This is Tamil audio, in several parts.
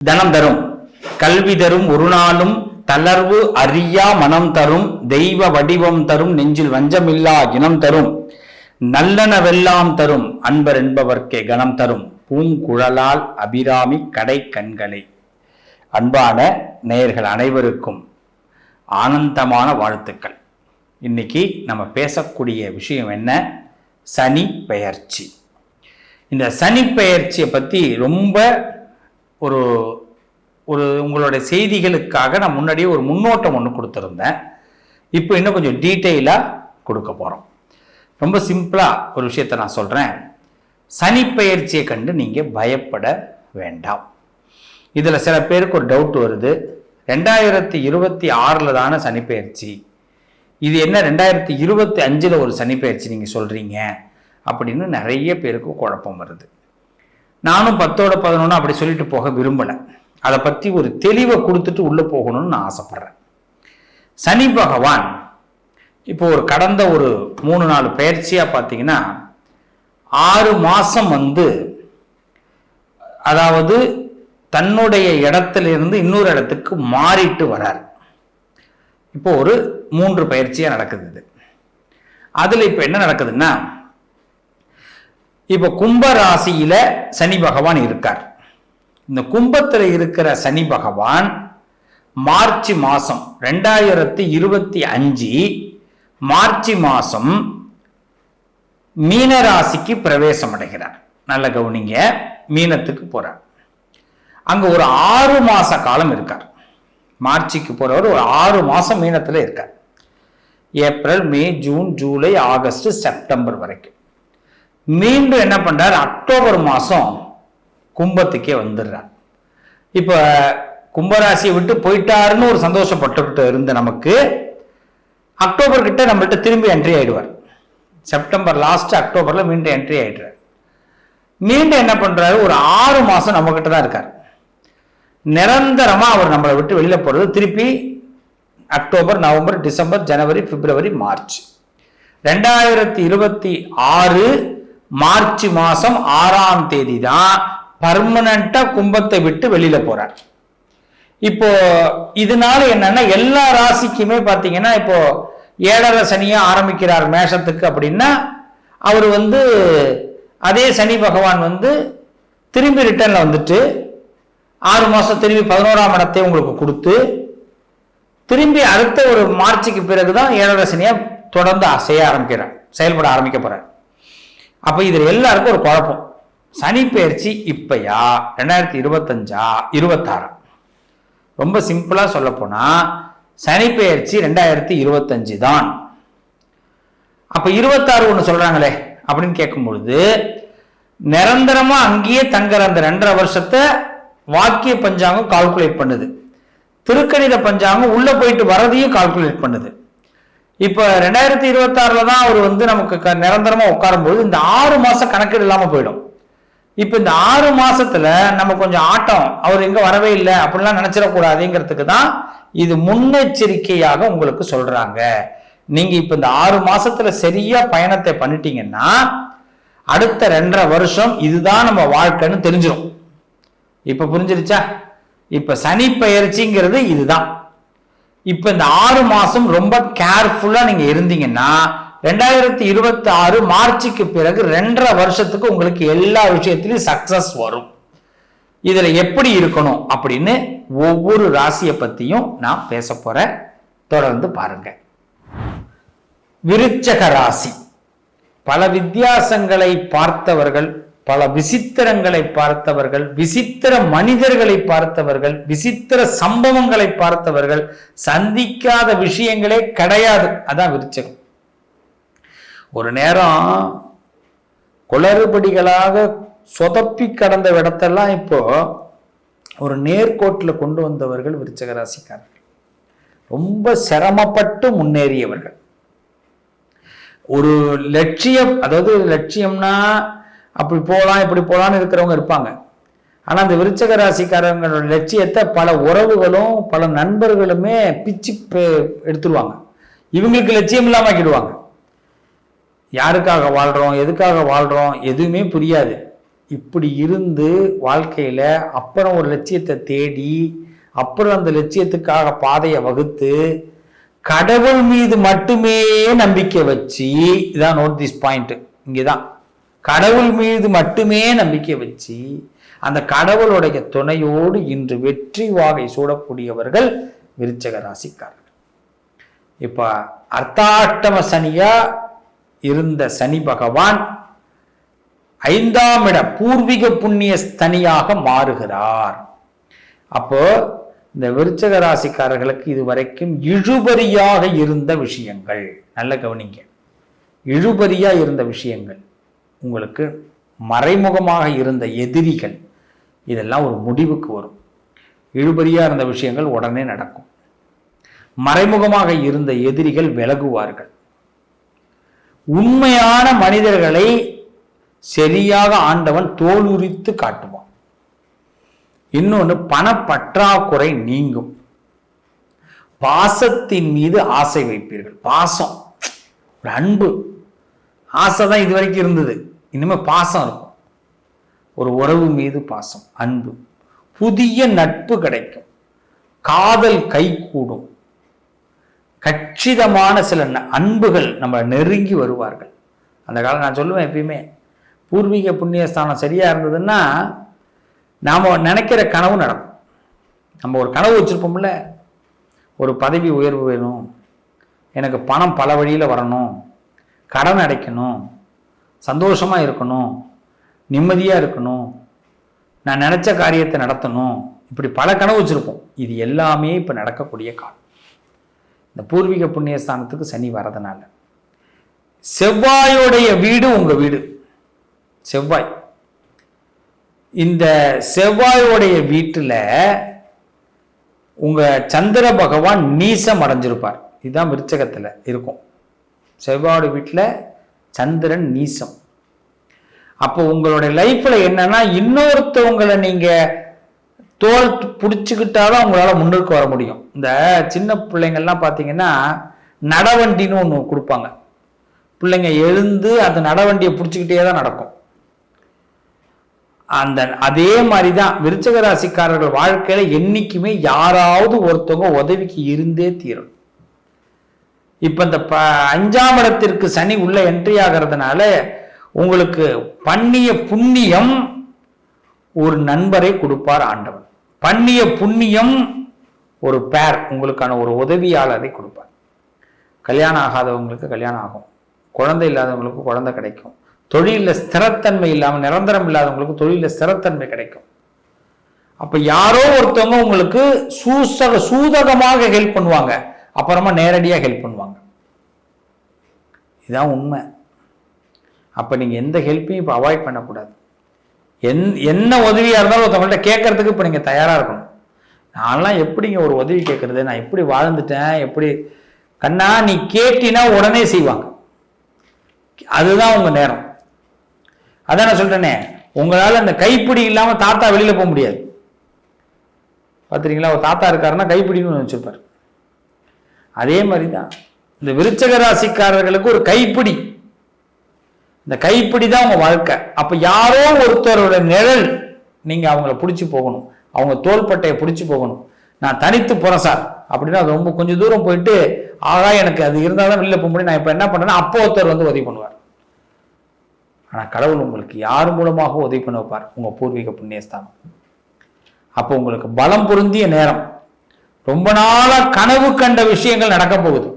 தனம் தரும், கல்வி தரும், ஒரு நாளும் தளர்வு அறியா மனம் தரும், தெய்வ வடிவம் தரும், நெஞ்சில் வஞ்சமில்லா இனம் தரும், நல்லனவெல்லாம் தரும், அன்பர் என்பவர்க்கே கணம் தரும், பூங்குழலால் அபிராமி கடை கண்களை. அன்பான நேயர்கள் அனைவருக்கும் ஆனந்தமான வாழ்த்துக்கள். இன்னைக்கு நம்ம பேசக்கூடிய விஷயம் என்ன? சனி பெயர்ச்சி. இந்த சனி பெயர்ச்சியை பற்றி ரொம்ப ஒரு உங்களுடைய செய்திகளுக்காக நான் முன்னாடியே ஒரு முன்னோட்டம் ஒன்று கொடுத்துருந்தேன். இப்போ இன்னும் கொஞ்சம் டீட்டெயிலாக கொடுக்க போகிறோம். ரொம்ப சிம்பிளாக ஒரு விஷயத்தை நான் சொல்கிறேன். சனி பெயர்ச்சியை கண்டு நீங்கள் பயப்பட வேண்டாம். இதில் சில பேருக்கு ஒரு டவுட் வருது, 2026 தானே சனி பெயர்ச்சி, இது என்ன 2025 ஒரு சனி பெயர்ச்சி நீங்கள் சொல்கிறீங்க அப்படின்னு நிறைய பேருக்கு குழப்பம் வருது. நானும் 10ஓட 11 அப்படி சொல்லிட்டு போக விரும்பலை. அதை பற்றி ஒரு தெளிவை கொடுத்துட்டு உள்ளே போகணும்னு நான் ஆசைப்பட்றேன். சனி பகவான் இப்போ கடந்த ஒரு 3-4 பெயர்ச்சியாக பார்த்தீங்கன்னா 6 மாதம் அதாவது தன்னுடைய இடத்திலிருந்து இன்னொரு இடத்துக்கு மாறிட்டு வரார். இப்போ ஒரு 3 பெயர்ச்சியாக நடக்குது. அதில் இப்போ என்ன நடக்குதுன்னா, இப்போ கும்ப ராசியில சனி பகவான் இருக்கார். இந்த கும்பத்தில் இருக்கிற சனி பகவான் மார்ச் மாதம் 2025 மார்ச் மாதம் மீன ராசிக்கு பிரவேசம் அடைகிறார். நல்ல கவனிங்க, மீனத்துக்கு போறார். அங்க ஒரு 6 மாச காலம் இருக்கார். மார்ச்சுக்கு போறவர் ஒரு 6 மாசம் மீனத்துல இருக்கார். ஏப்ரல், மே, ஜூன், ஜூலை, ஆகஸ்ட், செப்டம்பர் வரைக்கும். மீண்டும் என்ன பண்றார்? அக்டோபர் மாசம் கும்பத்துக்கே வந்துடுறார். இப்ப கும்பராசியை விட்டு போயிட்டாருன்னு ஒரு சந்தோஷப்பட்டுக்கிட்டு இருந்த நமக்கு அக்டோபர் கிட்ட நம்மள்ட்ட திரும்பி என்ட்ரி ஆயிடுவார். செப்டம்பர் லாஸ்ட், அக்டோபர்ல மீண்டும் என்ட்ரி ஆயிடுறார். மீண்டும் என்ன பண்றாரு? ஒரு 6 மாசம் நம்ம கிட்ட தான் இருக்கார். நிரந்தரமா அவர் நம்மளை விட்டு வெளியில போறது திருப்பி அக்டோபர், நவம்பர், டிசம்பர், ஜனவரி, பிப்ரவரி, மார்ச். 2026 மார்ச் மாசம் 6ஆம் தேதி தான் பர்மனண்டா கும்பத்தை விட்டு வெளியில போறார். இப்போ இதனால என்னன்னா, எல்லா ராசிக்குமே பாத்தீங்கன்னா இப்போ 7.5 சனியா ஆரம்பிக்கிறார் மேஷத்துக்கு அப்படின்னா, அவர் அதே சனி பகவான் திரும்பி ரிட்டர்ன்ல வந்துட்டு 6 மாசம் திரும்பி 11ஆம் இடத்தை உங்களுக்கு கொடுத்து திரும்பி அடுத்த ஒரு மார்ச்சுக்கு பிறகுதான் 7.5 சனியா தொடர்ந்து செய்ய ஆரம்பிக்கிறார், செயல்பட ஆரம்பிக்க போறார். அப்ப இதுல எல்லாருக்கும் ஒரு குழப்பம். சனி பெயர்ச்சி இப்பயா 2025 26? ரொம்ப சிம்பிளா சொல்ல போனா சனி பெயர்ச்சி 2025 தான். அப்ப 26 ஒண்ணு சொல்றாங்களே அப்படின்னு கேட்கும் பொழுது, நிரந்தரமா அங்கேயே தங்குற அந்த 2.5 வருஷத்தை வாக்கிய பஞ்சாங்கம் கால்குலேட் பண்ணுது, திருக்கணித பஞ்சாங்கம் உள்ள போயிட்டு வரதையும் கால்குலேட் பண்ணுது. இப்ப 2026 தான் அவர் நமக்கு நிரந்தரமா உட்காரும் போது இந்த 6 மாசம் கணக்கீடு இல்லாம போயிடும். இப்ப இந்த 6 மாசத்துல நம்ம கொஞ்சம் ஆட்டம், அவர் எங்க வரவே இல்லை அப்படிலாம் நினைச்சிடக்கூடாதுங்கிறதுக்கு தான் இது முன்னெச்சரிக்கையாக உங்களுக்கு சொல்றாங்க. நீங்க இப்ப இந்த 6 மாசத்துல சரியா பயணத்தை பண்ணிட்டீங்கன்னா அடுத்த 2.5 வருஷம் இதுதான் நம்ம வாழ்க்கைன்னு தெரிஞ்சிடும். இப்ப புரிஞ்சிருச்சா? இப்ப சனி பெயர்ச்சிங்கிறது இதுதான். இப்ப இந்த 6 மாசம் ரொம்ப கேர்ஃபுல்லா நீங்க இருந்தீங்கன்னா 2026 மார்ச்சுக்கு பிறகு 2.5 வருஷத்துக்கு உங்களுக்கு எல்லா விஷயத்திலும் சக்சஸ் வரும். இதுல எப்படி இருக்கணும் அப்படின்னு ஒவ்வொரு ராசியை பத்தியும் நான் பேச போறேன். தொடர்ந்து பாருங்க. விருச்சக ராசி. பல வித்தியாசங்களை பார்த்தவர்கள், பல விசித்திரங்களை பார்த்தவர்கள், விசித்திர மனிதர்களை பார்த்தவர்கள், விசித்திர சம்பவங்களை பார்த்தவர்கள், சந்திக்காத விஷயங்களே கிடையாது. அதான் விருச்சகம். ஒரு நேரம் குளறுபடிகளாக சொதப்பி கடந்த இடத்தெல்லாம் இப்போ ஒரு நேர்கோட்டில் கொண்டு வந்தவர்கள் விருச்சக ராசிக்காரர்கள். ரொம்ப சிரமப்பட்டு முன்னேறியவர்கள். ஒரு லட்சியம், அதாவது லட்சியம்னா அப்படி போகலாம் இப்படி போகலான்னு இருக்கிறவங்க இருப்பாங்க. ஆனால் அந்த விருச்சக ராசிக்காரங்களோட லட்சியத்தை பல உறவுகளும் பல நண்பர்களுமே பிச்சு எடுத்துருவாங்க. இவங்களுக்கு லட்சியம் இல்லாமல் ஆக்கிடுவாங்க. யாருக்காக வாழ்கிறோம், எதுக்காக வாழ்கிறோம் எதுவுமே புரியாது. இப்படி இருந்து வாழ்க்கையில அப்புறம் ஒரு லட்சியத்தை தேடி அப்புறம் அந்த லட்சியத்துக்காக பாதையை வகுத்து கடவுள் மீது மட்டுமே நம்பிக்கை வச்சு, இதான் நோட் திஸ் பாயிண்ட், இங்கதான் கடவுள் மீது மட்டுமே நம்பிக்கை வச்சு அந்த கடவுளுடைய துணையோடு இன்று வெற்றி வாகை சூடக்கூடியவர்கள் விருச்சக ராசிக்காரர்கள். இப்ப அர்த்தாஷ்டம சனியா இருந்த சனி பகவான் 5ஆம் இட பூர்வீக புண்ணிய ஸ்தனியாக மாறுகிறார். அப்போ இந்த விருச்சக ராசிக்காரர்களுக்கு இதுவரைக்கும் இழுபறியாக இருந்த விஷயங்கள், நல்ல கவனிங்க, இழுபறியா இருந்த விஷயங்கள், உங்களுக்கு மறைமுகமாக இருந்த எதிரிகள், இதெல்லாம் ஒரு முடிவுக்கு வரும். இழுபறியா இருந்த விஷயங்கள் உடனே நடக்கும். மறைமுகமாக இருந்த எதிரிகள் விலகுவார்கள். உண்மையான மனிதர்களை சரியாக ஆண்டவன் தோலுரித்து காட்டுவான். இன்னொன்று, பணப்பற்றாக்குறை நீங்கும். பாசத்தின் மீது ஆசை வைப்பீர்கள். பாசம், ஒரு அன்பு, ஆசை தான் இது வரைக்கும் இருந்தது, இனிமே பாசம் இருக்கும். ஒரு உறவு மீது பாசம், அன்பு, புதிய நட்பு கிடைக்கும், காதல் கை கூடும், கச்சிதமான சில அன்புகள் நம்ம நெருங்கி வருவார்கள். அந்த காலம் நான் சொல்லுவேன் எப்பயுமே, பூர்வீக புண்ணியஸ்தானம் சரியா இருந்ததுன்னா நாம் நினைக்கிற கனவு நடக்கும். நம்ம ஒரு கனவு வச்சுருப்போம்ல, ஒரு பதவி உயர்வு வேணும், எனக்கு பணம் பல வழியில் வரணும், கடன் அடைக்கணும், சந்தோஷமாக இருக்கணும், நிம்மதியாக இருக்கணும், நான் நினச்ச காரியத்தை நடத்தணும், இப்படி பல கனவு வச்சுருப்போம். இது எல்லாமே இப்போ நடக்கக்கூடிய காலம். இந்த பூர்வீக புண்ணியஸ்தானத்துக்கு சனி வரதுனால செவ்வாயோடைய வீடு உங்கள் வீடு. செவ்வாய், இந்த செவ்வாயோடைய வீட்டில் உங்க சந்திர பகவான் நீசம் அடைஞ்சிருப்பார். இதுதான் விருச்சகத்தில் இருக்கும். செவ்வாயோட வீட்டில் சந்திரன் நீசம். அப்போ உங்களுடைய லைஃப்ல என்னன்னா, இன்னொருத்தவங்களை நீங்க தோல் பிடிச்சிக்கிட்டாலும் உங்களால முன்னுக்கு வர முடியும். இந்த சின்ன பிள்ளைங்கள்லாம் பார்த்தீங்கன்னா நடவண்டின்னு ஒன்று கொடுப்பாங்க. பிள்ளைங்க எழுந்து அந்த நடவண்டியை பிடிச்சிக்கிட்டே தான் நடக்கும். அதே மாதிரிதான் விருச்சக ராசிக்காரர்கள் வாழ்க்கையில என்னைக்குமே யாராவது ஒருத்தவங்க உதவிக்கு இருந்தே தீரும். இப்ப இந்த 5ஆம் இடத்திற்கு சனி உள்ள என்ட்ரி ஆகிறதுனால உங்களுக்கு பண்ணிய புண்ணியம் ஒரு நண்பரை கொடுப்பார் ஆண்டவன். பண்ணிய புண்ணியம் ஒரு பேர், உங்களுக்கான ஒரு உதவியாளரை கொடுப்பார். கல்யாணம் ஆகாதவங்களுக்கு கல்யாணம் ஆகும், குழந்தை இல்லாதவங்களுக்கு குழந்தை கிடைக்கும், தொழிலில் ஸ்திரத்தன்மை இல்லாமல் நிரந்தரம் இல்லாதவங்களுக்கு தொழிலில் ஸ்திரத்தன்மை கிடைக்கும். அப்ப யாரோ ஒருத்தவங்க உங்களுக்கு சூதகமாக ஹெல்ப் பண்ணுவாங்க, அப்புறமா நேரடியாக ஹெல்ப் பண்ணுவாங்க. இதுதான் உண்மை. அப்ப நீங்க எந்த ஹெல்ப்பையும் இப்போ அவாய்ட் பண்ணக்கூடாது. என்ன உதவியா இருந்தாலும் ஒருத்தவங்கள்ட்ட கேட்கறதுக்கு இப்போ நீங்க தயாரா இருக்கணும். நான்லாம் எப்படிங்க ஒரு உதவி கேட்கறது, நான் எப்படி வாழ்ந்துட்டேன், எப்படி கண்ணா நீ கேட்டினா உடனே செய்வாங்க. அதுதான் உங்க நேரம். அதான் நான் சொல்றேனே, உங்களால அந்த கைப்பிடி இல்லாம தாத்தா வெளியில போக முடியாது. பாத்துறீங்களா, ஒரு தாத்தா இருக்காருன்னா கைப்பிடின்னு வச்சிருப்பாரு. அதே மாதிரிதான் இந்த விருச்சக ராசிக்காரர்களுக்கு ஒரு கைப்பிடி, இந்த கைப்பிடி தான் உங்க வாழ்க்கை. அப்ப யாரோ ஒருத்தரோட நிழல் நீங்க அவங்கள பிடிச்சி போகணும், அவங்க தோள்பட்டையை பிடிச்சி போகணும். நான் தனித்து போறேன் சார் அப்படின்னா அது ரொம்ப கொஞ்சம் தூரம் போயிட்டு ஆகா எனக்கு அது இருந்தால்தான் வெளியில போக முடியும், நான் இப்ப என்ன பண்றேன்னா அப்போ ஒருத்தர் வந்து உதவி பண்ணுவார். ஆனா கடவுள் உங்களுக்கு யார் மூலமாக உதவி பண்ண வைப்பார்? உங்க பூர்வீக புண்ணியஸ்தானம். அப்போ உங்களுக்கு பலம் பொருந்திய நேரம். ரொம்ப நாளா கனவு கண்ட விஷயங்கள் நடக்க போகுது.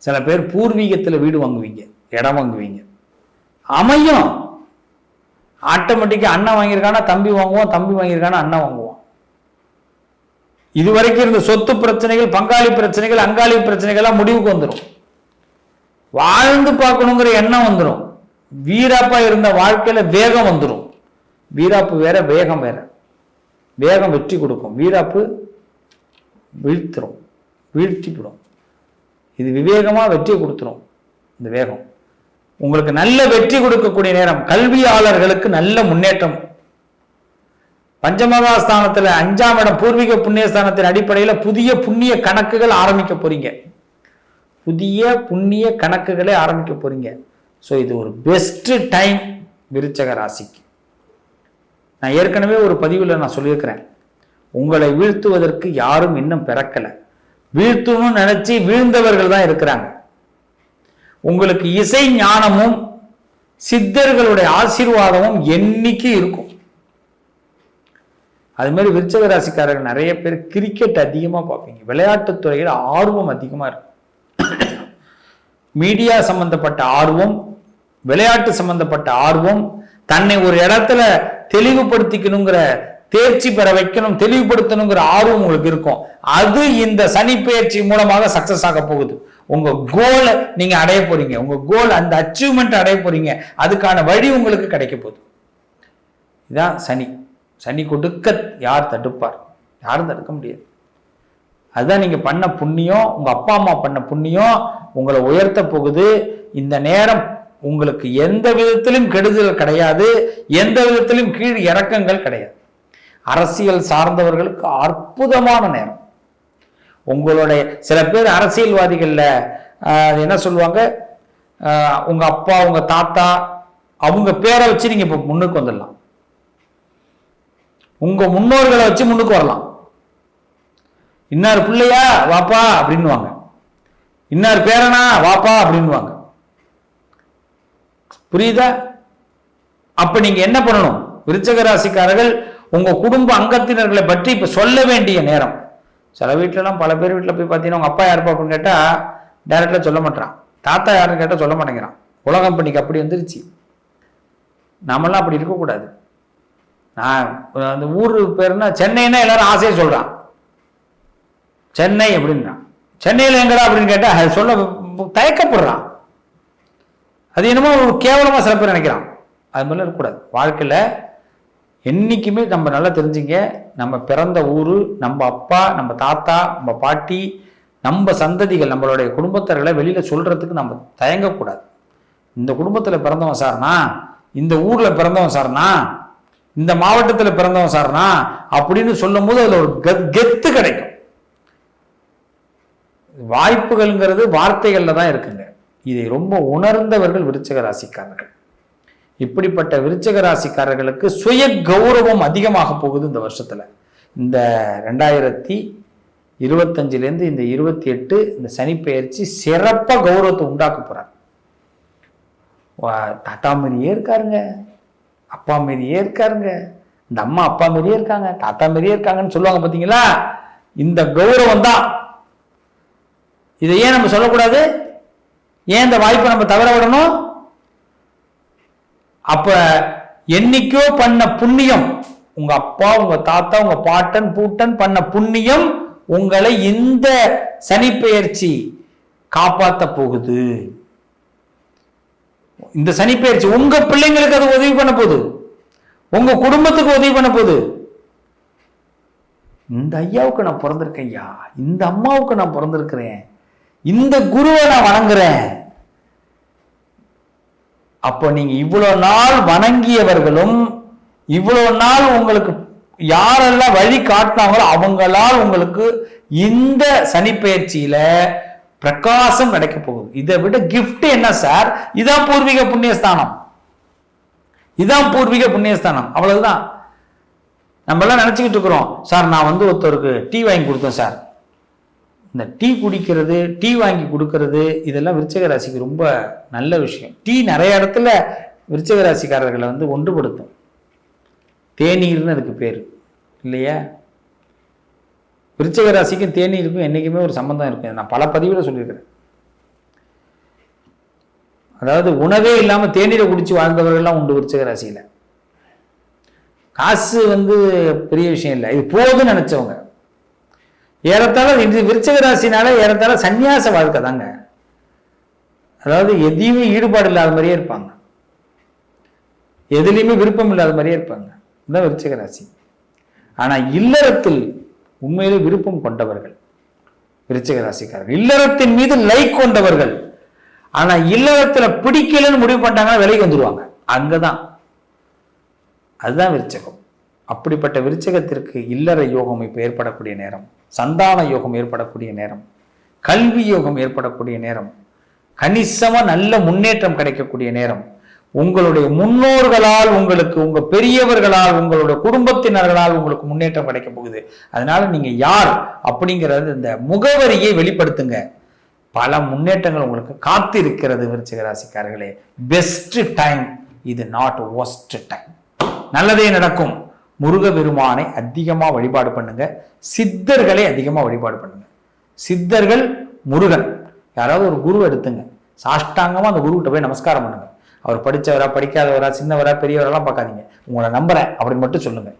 சில பேர் பூர்வீகத்துல வீடு வாங்குவீங்க, இடம் வாங்குவீங்க, அமையும். ஆட்டோமேட்டிக்கா அண்ணன் வாங்கியிருக்கானா தம்பி வாங்குவோம், தம்பி வாங்கியிருக்கானா அண்ணன் வாங்குவோம். இதுவரைக்கும் இருந்த சொத்து பிரச்சனைகள், பங்காளி பிரச்சனைகள், அங்காளி பிரச்சனைகள்லாம் முடிவுக்கு வந்துடும். வாழ்ந்து பார்க்கணுங்கிற எண்ணம் வந்துடும். வீராப்பா இருந்த வாழ்க்கையில வேகம் வந்துடும். வீராப்பு வேற, வேகம் வேற. வேகம் வெற்றி கொடுக்கும், வீராப்பு வீழ்த்திடும், வீழ்த்திவிடும். இது விவேகமா வெற்றி கொடுத்துரும். இந்த வேகம் உங்களுக்கு நல்ல வெற்றி கொடுக்கக்கூடிய நேரம். கல்வியாளர்களுக்கு நல்ல முன்னேற்றம். பஞ்சமகாஸ்தானத்துல 5ஆம் இடம் பூர்வீக புண்ணியஸ்தானத்தின் அடிப்படையில் புதிய புண்ணிய கணக்குகள் ஆரம்பிக்க போறீங்க. புதிய புண்ணிய கணக்குகளை ஆரம்பிக்க போறீங்க. ஸோ இது ஒரு பெஸ்ட் டைம் விருச்சக ராசிக்கு. நான் ஏற்கனவே ஒரு பதிவில் நான் சொல்லியிருக்கிறேன், உங்களை வீழ்த்துவதற்கு யாரும் இன்னும் பிறக்கலை. வீழ்த்தணும்னு நினைச்சு வீழ்ந்தவர்கள் தான் இருக்கிறாங்க. உங்களுக்கு இசை ஞானமும் சித்தர்களுடைய ஆசீர்வாதமும் என்னைக்கு இருக்கும். அது மாதிரி விருச்சிக ராசிக்காரர்கள் நிறைய பேர் கிரிக்கெட் அதிகமா பார்ப்பீங்க. விளையாட்டுத் துறையில் ஆர்வம் அதிகமா இருக்கும். மீடியா சம்பந்தப்பட்ட ஆர்வம், விளையாட்டு சம்பந்தப்பட்ட ஆர்வம், தன்னை ஒரு இடத்துல தெளிவுபடுத்திக்கணுங்கிற, தேர்ச்சி பெற வைக்கணும், தெளிவுபடுத்தணுங்கிற ஆர்வம் உங்களுக்கு இருக்கும். அது இந்த சனி பெயர்ச்சி மூலமாக சக்சஸ் ஆக போகுது. உங்க கோலை நீங்க அடைய போறீங்க. உங்க கோல், அந்த அச்சீவ்மெண்ட் அடைய போறீங்க. அதுக்கான வழி உங்களுக்கு கிடைக்க போகுது. இதான் சனி. சனி கொடுக்க யார் தடுப்பார்? யாரும் தடுக்க முடியாது. அதுதான் நீங்க பண்ண புண்ணியம், உங்க அப்பா அம்மா பண்ண புண்ணியம் உங்களை உயர்த்த போகுது. இந்த நேரம் உங்களுக்கு எந்த விதத்திலும் கெடுதல் கிடையாது, எந்த விதத்திலும் கீழ் இறக்கங்கள் கிடையாது. அரசியல் சார்ந்தவர்களுக்கு அற்புதமான நேரம். உங்களுடைய சில பேர் அரசியல்வாதிகள்ல என்ன சொல்லுவாங்க, உங்க அப்பா உங்க தாத்தா அவங்க பேரை வச்சு நீங்க இப்ப முன்னுக்கு வந்துடலாம். உங்க முன்னோர்களை வச்சு முன்னுக்கு வரலாம். இன்னார் பிள்ளையா வாப்பா அப்படின்னுவாங்க, இன்னார் பேரனா வாப்பா அப்படின்னுவாங்க. புரியுதா? அப்ப நீங்க என்ன பண்ணணும்? விருச்சிக ராசிக்காரர்கள் உங்க குடும்ப அங்கத்தினர்களை பற்றி இப்ப சொல்ல வேண்டிய நேரம். சில வீட்டுலாம், பல பேர் வீட்டுல போய் பார்த்தீங்கன்னா உங்க அப்பா யாருப்பா அப்படின்னு கேட்டா டைரக்டா சொல்ல மாட்டான். தாத்தா யாருன்னு கேட்டா சொல்ல மாட்டேங்கிறான். உலகம் பண்ணிக்கு அப்படி வந்துருச்சு. நாமெல்லாம் அப்படி இருக்கக்கூடாது. நான் அந்த ஊர் பேருன்னா சென்னைன்னா எல்லாரும் ஆசையை சொல்றான், சென்னை அப்படின்றான். சென்னையில் எங்கடா அப்படின்னு கேட்டா சொல்ல தயக்கப்படுறான். அது என்னமோ கேவலமா சில பேர் நினைக்கிறான். அது மாதிரிலாம் இருக்கக்கூடாது. வாழ்க்கையில என்னைக்குமே நம்ம நல்லா தெரிஞ்சுங்க, நம்ம பிறந்த ஊரு, நம்ம அப்பா, நம்ம தாத்தா, நம்ம பாட்டி, நம்ம சந்ததிகள், நம்மளுடைய குடும்பத்தர்களை வெளியில சொல்றதுக்கு நம்ம தயங்கக்கூடாது. இந்த குடும்பத்துல பிறந்தவன் சார்னா, இந்த ஊர்ல பிறந்தவன் சார்னா, இந்த மாவட்டத்துல பிறந்தவன் சார்னா அப்படின்னு சொல்லும் போது அதுல ஒரு கெத்து கிடைக்கும். வாய்ப்புகள்ங்கிறது வார்த்தைகள்ல தான் இருக்குங்க. இதை ரொம்ப உணர்ந்தவர்கள் விருச்சிக ராசிக்காரர்கள். இப்படிப்பட்ட விருச்சிக ராசிக்காரர்களுக்கு சுய கௌரவம் அதிகமாக போகுது இந்த வருஷத்துல. இந்த 2025 இந்த 28 இந்த சனி பெயர்ச்சி சிறப்பா கௌரவத்தை உண்டாக்க போறார். தாத்தா மாரியே இருக்காருங்க, அப்பா மாரியே இருக்காருங்க, இந்த அம்மா அப்பா மாரியே இருக்காங்க, தாத்தா மாரியே இருக்காங்கன்னு சொல்லுவாங்க பாத்தீங்களா? இந்த கௌரவம் தான். இதை ஏன் நம்ம சொல்லக்கூடாது? ஏன் இந்த வாய்ப்பை நம்ம தவற விடணும்? அப்ப என்னைக்கோ பண்ண புண்ணியம், உங்க அப்பா உங்க தாத்தா உங்க பாட்டன் பூட்டன் பண்ண புண்ணியம் உங்களை இந்த சனி பெயர்ச்சி காப்பாத்த போகுது. இந்த சனி பெயர்ச்சி உங்க பிள்ளைங்களுக்கு அது உதவி பண்ண போகுது, உங்க குடும்பத்துக்கு உதவி பண்ண போகுது. இந்த ஐயாவுக்கு நான் பிறந்திருக்கேன் ஐயா, இந்த அம்மாவுக்கு நான் பிறந்திருக்கிறேன், இந்த குருவை நான் வணங்குறேன். அப்போ நீங்க இவ்வளவு நாள் வணங்கியவர்களும், இவ்வளவு நாள் உங்களுக்கு யாரெல்லாம் வழி காட்டினாங்களோ அவங்களால் உங்களுக்கு இந்த சனி பெயர்ச்சியில பிரகாசம் கிடைக்க போகுது. இதை விட கிஃப்ட் என்ன சார்? இதான் பூர்வீக புண்ணியஸ்தானம், இதான் பூர்வீக புண்ணியஸ்தானம். அவ்வளவுதான். நம்ம எல்லாம் நினைச்சுக்கிட்டு இருக்கிறோம், சார் நான் ஒருத்தருக்கு டீ வாங்கி கொடுத்தேன் சார். இந்த டீ குடிக்கிறது, டீ வாங்கி கொடுக்கறது, இதெல்லாம் விருச்சிக ராசிக்கு ரொம்ப நல்ல விஷயம். டீ நிறைய இடத்துல விருச்சிக ராசிக்காரர்களை ஒன்றுபடுத்தும். தேநீர்னு அதுக்கு பேர் இல்லையா? விருச்சிக ராசிக்கும் தேநீருக்கும் என்னைக்குமே ஒரு சம்பந்தம் இருக்கு. நான் பல பதிவில் சொல்லியிருக்கிறேன். அதாவது உணவே இல்லாம தேநீரை குடிச்சு வாழ்ந்தவர்கள்லாம் உண்டு விருச்சிக ராசியில. காசு பெரிய விஷயம் இல்லை, இது போதுன்னு நினைச்சவங்க. ஏறத்தாழ இது விருச்சிக ராசினால ஏறத்தாழ சன்னியாச வாழ்க்கை தாங்க. அதாவது எதையுமே ஈடுபாடு இல்லாத மாதிரியே இருப்பாங்க, எதுலையுமே விருப்பம் இல்லாத மாதிரியே இருப்பாங்க. இதுதான் விருச்சிக ராசி. ஆனா இல்லறத்தில் உண்மையிலே விருப்பம் கொண்டவர்கள் விருச்சிக ராசிக்காரர்கள். இல்லறத்தின் மீது லைக் கொண்டவர்கள். ஆனா இல்லறத்துல பிடிக்கலன்னு முடிவு பண்ணிட்டாங்கன்னா விலைக்கு வந்துடுவாங்க. அங்கதான், அதுதான் விருச்சகம். அப்படிப்பட்ட விருச்சகத்திற்கு இல்லற யோகம் இப்ப ஏற்படக்கூடிய நேரம், சந்தான யோகம் ஏற்படக்கூடிய நேரம், கல்வி யோகம் ஏற்படக்கூடிய நேரம், கணிசமா நல்ல முன்னேற்றம் கிடைக்கக்கூடிய நேரம். உங்களுடைய முன்னோர்களால் உங்களுக்கு, உங்க பெரியவர்களால், உங்களுடைய குடும்பத்தினர்களால் உங்களுக்கு முன்னேற்றம் கிடைக்க போகுது. அதனால நீங்க யார் அப்படிங்கிறது இந்த முகவரியை வெளிப்படுத்துங்க. பல முன்னேற்றங்கள் உங்களுக்கு காத்து இருக்கிறது. விருச்சிக ராசிக்காரர்களே, பெஸ்ட் டைம் இது, நாட் worst டைம். நல்லதே நடக்கும். முருக பெருமானை அதிகமா வழிபாடு பண்ணுங்க. சித்தர்களை அதிகமா வழிபாடு பண்ணுங்க. சித்தர்கள், முருகன், யாராவது ஒரு குரு எடுத்துங்க, சாஷ்டாங்கமா அந்த குருகிட்ட போய் நமஸ்காரம் பண்ணுங்க. அவர் படித்தவரா படிக்காதவரா சின்னவரா பெரியவரெல்லாம் பார்க்காதீங்க. உங்களை நம்புறேன் அப்படின்னு மட்டும் சொல்லுங்க.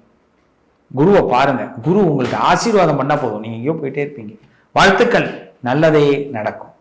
குருவை பாருங்க. குரு உங்களுக்கு ஆசீர்வாதம் பண்ணா போதும், நீங்க எங்கேயோ போயிட்டே இருப்பீங்க. வாழ்த்துக்கள். நல்லதே நடக்கும்.